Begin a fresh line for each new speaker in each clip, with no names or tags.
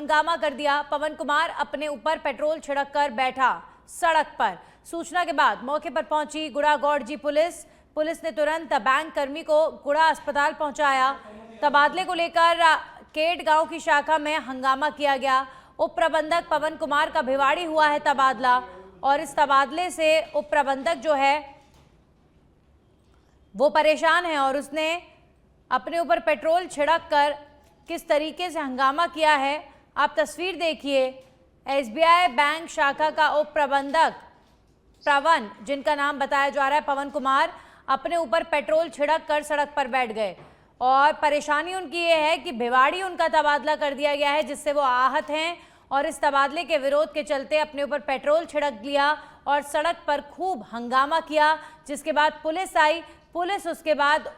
हंगामा कर दिया। पवन कुमार अपने ऊपर पेट्रोल छिड़क कर बैठा सड़क पर। सूचना के बाद मौके पर पहुंची गुड़ा गौड़जी पुलिस ने तुरंत बैंक कर्मी को गुड़ा अस्पताल पहुंचाया। तबादले को लेकर केट गांव की शाखा में हंगामा किया गया। उप प्रबंधक पवन कुमार का भिवाड़ी हुआ है तबादला, और इस तबादले से उप प्रबंधक जो है वो परेशान है और उसने अपने ऊपर पेट्रोल छिड़क कर किस तरीके से हंगामा किया है आप तस्वीर देखिए। एसबीआई बैंक शाखा का उप प्रबंधक पवन, जिनका नाम बताया जा रहा है पवन कुमार, अपने ऊपर पेट्रोल छिड़क कर सड़क पर बैठ गए और परेशानी उनकी ये है कि भिवाड़ी उनका तबादला कर दिया गया है, जिससे वो आहत हैं और इस तबादले के विरोध के चलते अपने ऊपर पेट्रोल छिड़क लिया और सड़क पर खूब हंगामा किया, जिसके बाद पुलिस आई। पुलिस उसके बाद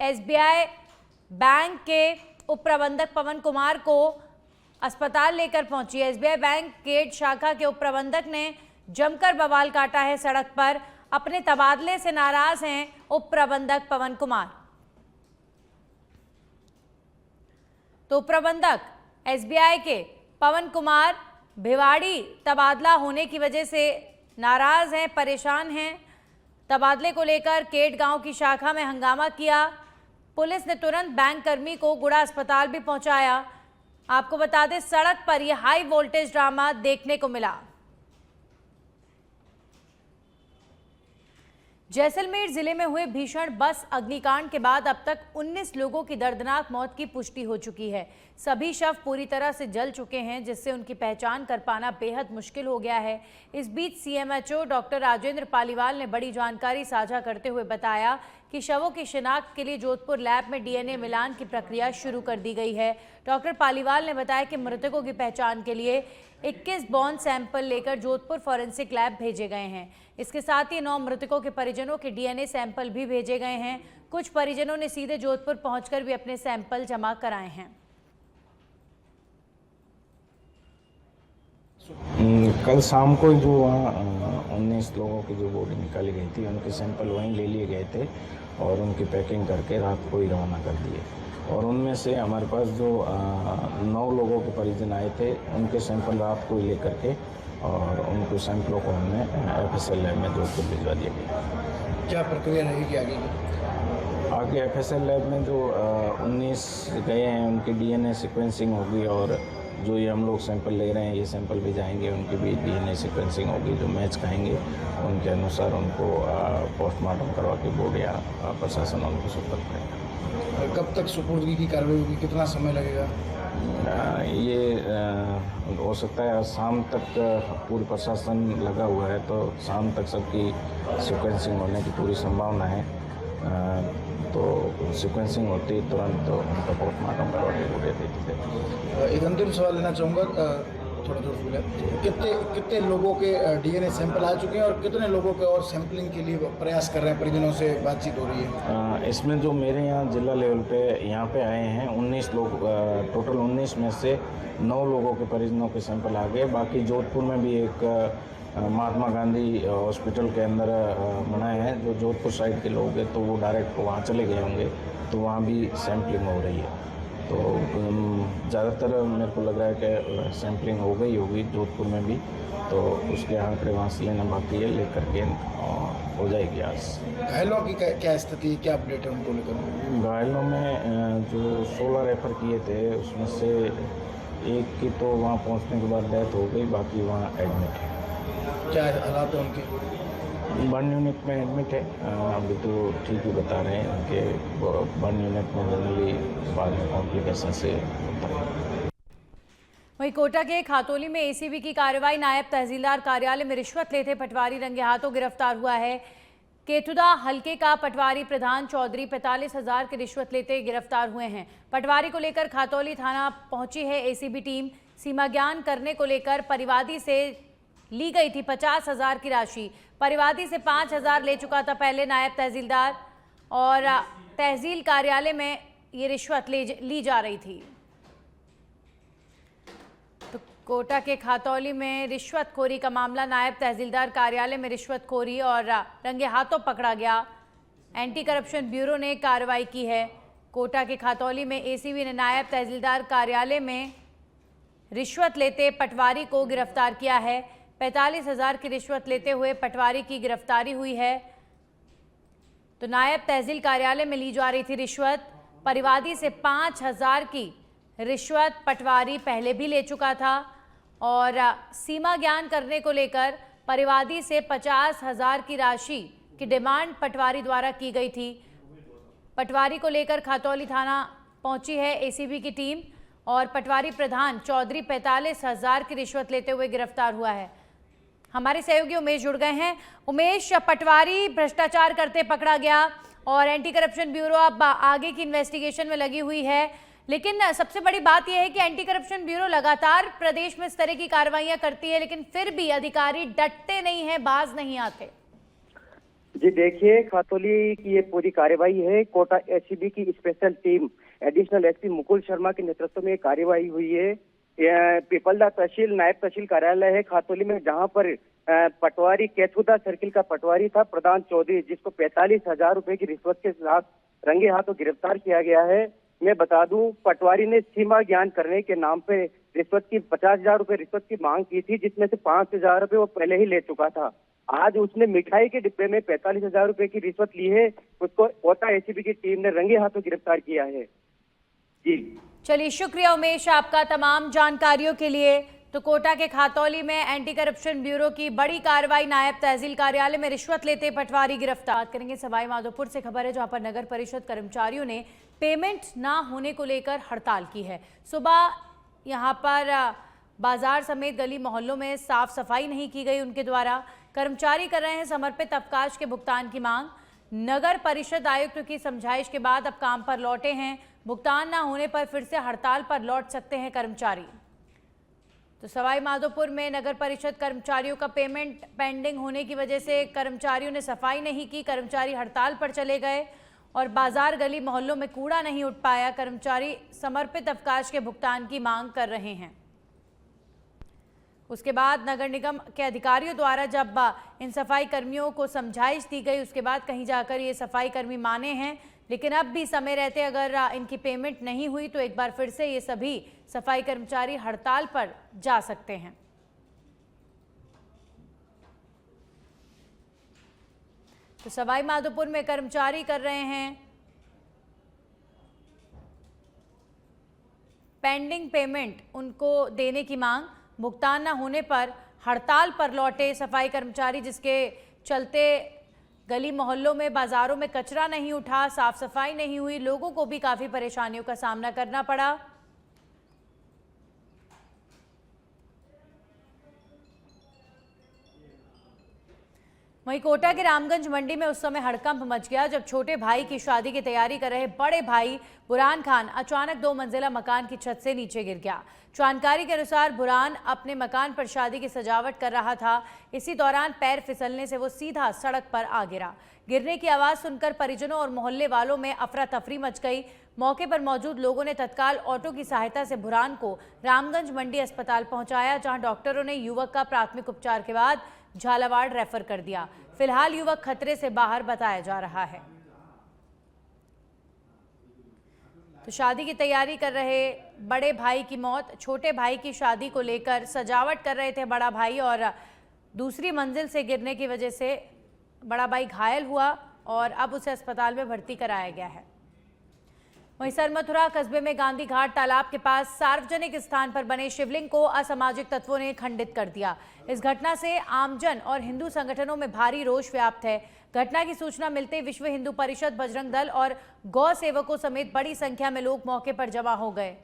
एसबीआई बैंक के उप प्रबंधक पवन कुमार को अस्पताल लेकर पहुंची। एसबीआई बैंक केट शाखा के उप प्रबंधक ने जमकर बवाल काटा है सड़क पर। अपने तबादले से नाराज हैं उप प्रबंधक पवन कुमार। तो उप प्रबंधक एसबीआई के पवन कुमार भिवाड़ी तबादला होने की वजह से नाराज हैं, परेशान हैं। तबादले को लेकर केट गांव की शाखा में हंगामा किया। पुलिस ने तुरंत बैंक कर्मी को गुड़ा अस्पताल भी पहुंचाया। आपको बता दें, सड़क पर यह हाई वोल्टेज ड्रामा देखने को मिला। जैसलमेर जिले में हुए भीषण बस अग्निकांड के बाद अब तक 19 लोगों की दर्दनाक मौत की पुष्टि हो चुकी है। सभी शव पूरी तरह से जल चुके हैं, जिससे उनकी पहचान कर पाना बेहद मुश्किल हो गया है। इस बीच सीएमएचओ डॉक्टर राजेंद्र पालीवाल ने बड़ी जानकारी साझा करते हुए बताया कि शवों की शिनाख्त के लिए जोधपुर लैब में डीएनए मिलान की प्रक्रिया शुरू कर दी गई है। डॉक्टर पालीवाल ने बताया कि मृतकों की पहचान के लिए 21 बॉन सैंपल लेकर जोधपुर फॉरेंसिक लैब भेजे गए हैं। इसके साथ ही 9 मृतकों के परिजनों के डीएनए सैंपल भी भेजे गए हैं। कुछ परिजनों ने सीधे जोधपुर पहुंचकर भी अपने सैंपल जमा कराए हैं।
कल शाम को जो वहाँ 19 लोगों की जो बॉडी निकाली गई थी, उनके सैंपल वहीं ले लिए गए थे और उनकी पैकिंग करके रात को ही रवाना कर दिए। और उनमें से हमारे पास जो 9 लोगों के परिजन आए थे, उनके सैंपल रात को ही लेकर के और उनको सैंपलों को हमने एफएसएल लैब में जोधपुर भिजवा दिया गया।
क्या प्रक्रिया रहेगी आगे की?
आगे एफएसएल लैब में जो 19 गए हैं उनकी डीएनए सीक्वेंसिंग होगी और जो ये हम लोग सैंपल ले रहे हैं ये सैंपल भी जाएंगे, उनकी भी डीएनए सीक्वेंसिंग होगी। जो मैच खाएंगे उनके अनुसार उनको पोस्टमार्टम करवा के बोर्ड या प्रशासन उनको सुपुर्द करेगा।
कब तक सुपुर्दगी की कार्रवाई होगी, कितना समय लगेगा?
ये हो सकता है शाम तक, पूरी प्रशासन लगा हुआ है तो शाम तक सबकी सीक्वेंसिंग होने की पूरी संभावना है। तो सीक्वेंसिंग होती तुरंत तो उनका पोस्टमार्टम करवा के बोर्ड दे देते।
एक अंतिम सवाल लेना चाहूँगा, थोड़ा बोले, कितने लोगों के डीएनए सैंपल आ चुके हैं और कितने लोगों के और सैंपलिंग के लिए प्रयास कर रहे हैं, परिजनों से बातचीत हो रही है?
इसमें जो मेरे यहाँ जिला लेवल पे यहाँ पे आए हैं 19 लोग, टोटल 19 में से 9 लोगों के परिजनों के सैंपल आ गए। बाकी जोधपुर में भी एक महात्मा गांधी हॉस्पिटल के अंदर बनाए हैं, जो जोधपुर साइड के लोग हैं तो वो डायरेक्ट वहाँ चले गए होंगे, तो वहाँ भी सैंपलिंग हो रही है। तो ज़्यादातर मेरे को लग रहा है कि सैंपलिंग हो गई होगी जोधपुर में भी, तो उसके आंकड़े वहाँ से लेना बाकी है, लेकर के हो जाएगी आज।
घायलों की क्या स्थिति, क्या अपडेट है उनको लेकर?
घायलों में जो 16 रेफर किए थे उसमें से एक की तो वहाँ पहुँचने के बाद डेथ हो गई, बाकी वहाँ एडमिट है।
क्या हालात है उनके?
बर्न यूनिट में एडमिट है, अभी तो ठीक ही बता रहे हैं उनके। बर्न यूनिट में जनरली बाद में कॉम्प्लिकेशन से होता है।
वहीं कोटा के खातौली में एसीबी की कार्रवाई। नायब तहसीलदार कार्यालय में रिश्वत लेते पटवारी रंगे हाथों गिरफ्तार हुआ है। केतुदा हलके का पटवारी प्रधान चौधरी 45,000 की रिश्वत लेते गिरफ्तार हुए हैं। पटवारी को लेकर खातौली थाना पहुंची है एसीबी टीम। सीमा ज्ञान करने को लेकर परिवादी से ली गई थी 50,000 की राशि। परिवादी से 5,000 ले चुका था पहले नायब तहसीलदार, और तहसील कार्यालय में ये रिश्वत ली जा रही थी। तो कोटा के खातौली में रिश्वतखोरी का मामला। नायब तहसीलदार कार्यालय में रिश्वतखोरी और रंगे हाथों पकड़ा गया। एंटी करप्शन ब्यूरो ने कार्रवाई की है। कोटा के खातौली में एसीबी ने नायब तहसीलदार कार्यालय में रिश्वत लेते पटवारी को गिरफ्तार किया है। 45,000 की रिश्वत लेते हुए पटवारी की गिरफ्तारी हुई है। तो नायब तहसील कार्यालय में ली जा रही थी रिश्वत। परिवादी से 5,000 की रिश्वत पटवारी पहले भी ले चुका था और सीमा ज्ञान करने को लेकर परिवादी से 50,000 की राशि की डिमांड पटवारी द्वारा की गई थी। पटवारी को लेकर खातौली थाना पहुंची है एसीबी की टीम और पटवारी प्रधान चौधरी 45,000 की रिश्वत लेते हुए गिरफ्तार हुआ है। हमारे सहयोगी उमेश जुड़ गए हैं। उमेश, पटवारी भ्रष्टाचार करते पकड़ा गया और एंटी करप्शन ब्यूरो अब आगे की इन्वेस्टिगेशन में लगी हुई है, लेकिन सबसे बड़ी बात यह है कि एंटी करप्शन ब्यूरो लगातार प्रदेश में इस तरह की कार्रवाइयां करती है, लेकिन फिर भी अधिकारी डटते नहीं हैं, बाज नहीं आते।
जी देखिए, खातौली की ये पूरी कार्रवाई है। कोटा एसीबी की special team additional SP Mukul Sharma के नेतृत्व में कार्रवाई हुई है। पिपलदा तहसील नायब तहसील कार्यालय है खातौली में, जहां पर पटवारी केथुदा सर्किल का पटवारी था प्रधान चौधरी, जिसको 45,000 रुपए की रिश्वत के साथ रंगे हाथों गिरफ्तार किया गया है। मैं बता दूं, पटवारी ने सीमा ज्ञान करने के नाम पे रिश्वत की 50,000 रुपए रिश्वत की मांग की थी, जिसमें से 5,000 रुपए वो पहले ही ले चुका था। आज उसने मिठाई के डिब्बे में 45,000 रुपए की रिश्वत ली है। उसको कोटा एसीबी की टीम ने रंगे हाथों गिरफ्तार किया है। जी
चलिए, शुक्रिया उमेश आपका तमाम जानकारियों के लिए। तो कोटा के खातौली में एंटी करप्शन ब्यूरो की बड़ी कार्रवाई, नायब तहसील कार्यालय में रिश्वत लेते पटवारी गिरफ्तार। बात करेंगे सवाई माधोपुर से खबर है, जहां पर नगर परिषद कर्मचारियों ने पेमेंट ना होने को लेकर हड़ताल की है। सुबह यहां पर बाजार समेत गली मोहल्लों में साफ सफाई नहीं की गई उनके द्वारा। कर्मचारी कर रहे हैं समर्पित अवकाश के भुगतान की मांग। नगर परिषद आयुक्त की समझाइश के बाद अब काम पर लौटे हैं। भुगतान ना होने पर फिर से हड़ताल पर लौट सकते हैं कर्मचारी। तो सवाई माधोपुर में नगर परिषद कर्मचारियों का पेमेंट पेंडिंग होने की वजह से कर्मचारियों ने सफाई नहीं की। कर्मचारी हड़ताल पर चले गए और बाजार गली मोहल्लों में कूड़ा नहीं उठ पाया। कर्मचारी समर्पित अवकाश के भुगतान की मांग कर रहे हैं। उसके बाद नगर निगम के अधिकारियों द्वारा जब इन सफाई कर्मियों को समझाइश दी गई, उसके बाद कहीं जाकर ये सफाई कर्मी माने हैं, लेकिन अब भी समय रहते अगर इनकी पेमेंट नहीं हुई तो एक बार फिर से ये सभी सफाई कर्मचारी हड़ताल पर जा सकते हैं। तो सवाई माधोपुर में कर्मचारी कर रहे हैं पेंडिंग पेमेंट, उनको देने की मांग। भुगतान न होने पर हड़ताल पर लौटे सफाई कर्मचारी, जिसके चलते गली मोहल्लों में बाजारों में कचरा नहीं उठा, साफ सफाई नहीं हुई, लोगों को भी काफी परेशानियों का सामना करना पड़ा। वहीं कोटा के रामगंज मंडी में उस समय हड़कंप मच गया जब छोटे भाई की शादी की तैयारी कर रहे बड़े भाई बुरहान खान अचानक 2 मंजिला मकान की छत से नीचे गिर गया। जानकारी के अनुसार बुरहान अपने मकान पर शादी की सजावट कर रहा था। इसी दौरान पैर फिसलने से वो सीधा सड़क पर आ गिरा। गिरने की आवाज सुनकर परिजनों और मोहल्ले वालों में अफरा तफरी मच गई। मौके पर मौजूद लोगों ने तत्काल ऑटो की सहायता से बुरहान को रामगंज मंडी अस्पताल पहुंचाया, जहां डॉक्टरों ने युवक का प्राथमिक उपचार के बाद झालावाड़ रेफर कर दिया। फिलहाल युवक खतरे से बाहर बताया जा रहा है। तो शादी की तैयारी कर रहे बड़े भाई की मौत, छोटे भाई की शादी को लेकर सजावट कर रहे थे बड़ा भाई और दूसरी मंजिल से गिरने की वजह से बड़ा भाई घायल हुआ और अब उसे अस्पताल में भर्ती कराया गया है। वहीं सरमथुरा कस्बे में गांधी घाट तालाब के पास सार्वजनिक स्थान पर बने शिवलिंग को असामाजिक तत्वों ने खंडित कर दिया। इस घटना से आमजन और हिंदू संगठनों में भारी रोष व्याप्त है। घटना की सूचना मिलते विश्व हिंदू परिषद, बजरंग दल और गौ सेवकों समेत बड़ी संख्या में लोग मौके पर जमा हो गए।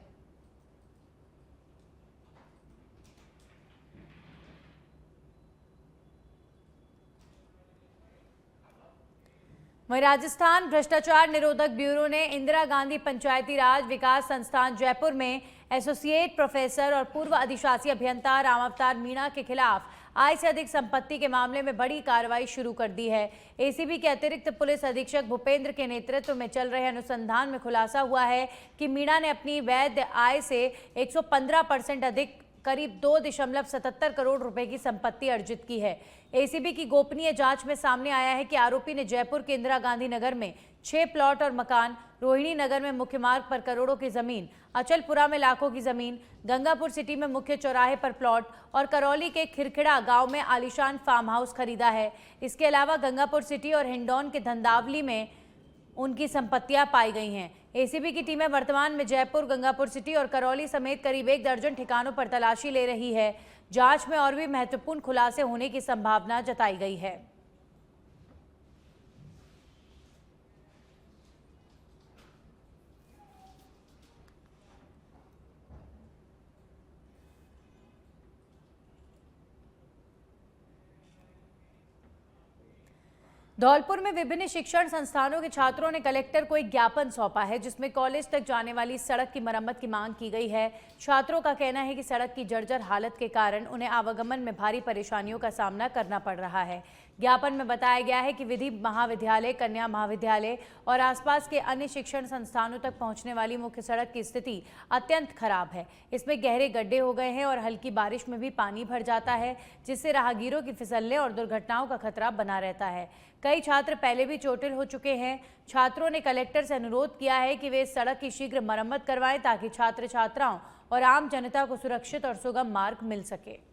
वहीं राजस्थान भ्रष्टाचार निरोधक ब्यूरो ने इंदिरा गांधी पंचायती राज विकास संस्थान जयपुर में एसोसिएट प्रोफेसर और पूर्व अधिशासी अभियंता राम अवतार मीणा के खिलाफ आय से अधिक संपत्ति के मामले में बड़ी कार्रवाई शुरू कर दी है। एसीबी के अतिरिक्त पुलिस अधीक्षक भूपेंद्र के नेतृत्व में चल रहे अनुसंधान में खुलासा हुआ है कि मीणा ने अपनी वैध आय से 115% अधिक करीब 2.77 करोड़ रुपए की संपत्ति अर्जित की है। एसीबी की गोपनीय जांच में सामने आया है कि आरोपी ने जयपुर के इंदिरा गांधी नगर में 6 प्लॉट और मकान, रोहिणी नगर में मुख्य मार्ग पर करोड़ों की जमीन, अचलपुरा में लाखों की जमीन, गंगापुर सिटी में मुख्य चौराहे पर प्लॉट और करौली के खिरखिड़ा गांव में आलीशान फार्म हाउस खरीदा है। इसके अलावा गंगापुर सिटी और हिंडौन के धंधावली में उनकी संपत्तियां पाई गई हैं। एसीबी की टीमें वर्तमान में जयपुर, गंगापुर सिटी और करौली समेत करीब 1 दर्जन ठिकानों पर तलाशी ले रही है। जांच में और भी महत्वपूर्ण खुलासे होने की संभावना जताई गई है। धौलपुर में विभिन्न शिक्षण संस्थानों के छात्रों ने कलेक्टर को एक ज्ञापन सौंपा है, जिसमें कॉलेज तक जाने वाली सड़क की मरम्मत की मांग की गई है। छात्रों का कहना है कि सड़क की जर्जर हालत के कारण उन्हें आवागमन में भारी परेशानियों का सामना करना पड़ रहा है। ज्ञापन में बताया गया है कि विधि महाविद्यालय, कन्या महाविद्यालय और आसपास के अन्य शिक्षण संस्थानों तक पहुंचने वाली मुख्य सड़क की स्थिति अत्यंत खराब है। इसमें गहरे गड्ढे हो गए हैं और हल्की बारिश में भी पानी भर जाता है, जिससे राहगीरों की फिसलने और दुर्घटनाओं का खतरा बना रहता है। कई छात्र पहले भी चोटिल हो चुके हैं। छात्रों ने कलेक्टर से अनुरोध किया है कि वे इस सड़क की शीघ्र मरम्मत करवाएं, ताकि छात्र छात्राओं और आम जनता को सुरक्षित और सुगम मार्ग मिल सके।